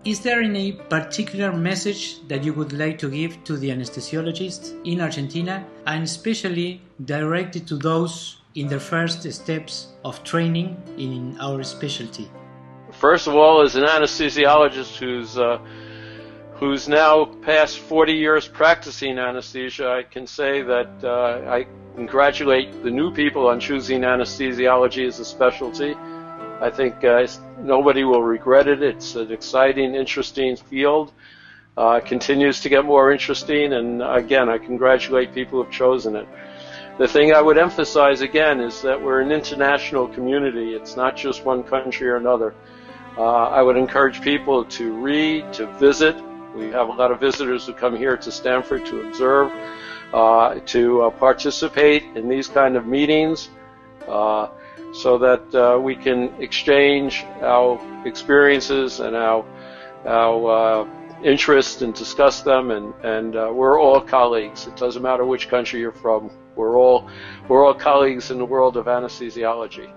Is there any particular message that you would like to give to the anesthesiologists in Argentina, and especially directed to those in their first steps of training in our specialty? First of all, as an anesthesiologist who's now past 40 years practicing anesthesia, I can say that I congratulate the new people on choosing anesthesiology as a specialty. I think nobody will regret it. It's an exciting, interesting field. Continues to get more interesting, and again, I congratulate people who have chosen it. The thing I would emphasize again is that we're an international community. It's not just one country or another. I would encourage people to read, to visit. We have a lot of visitors who come here to Stanford to observe, to participate in these kind of meetings, so that we can exchange our experiences and our interests and discuss them. And we're all colleagues. It doesn't matter which country you're from. We're all colleagues in the world of anesthesiology.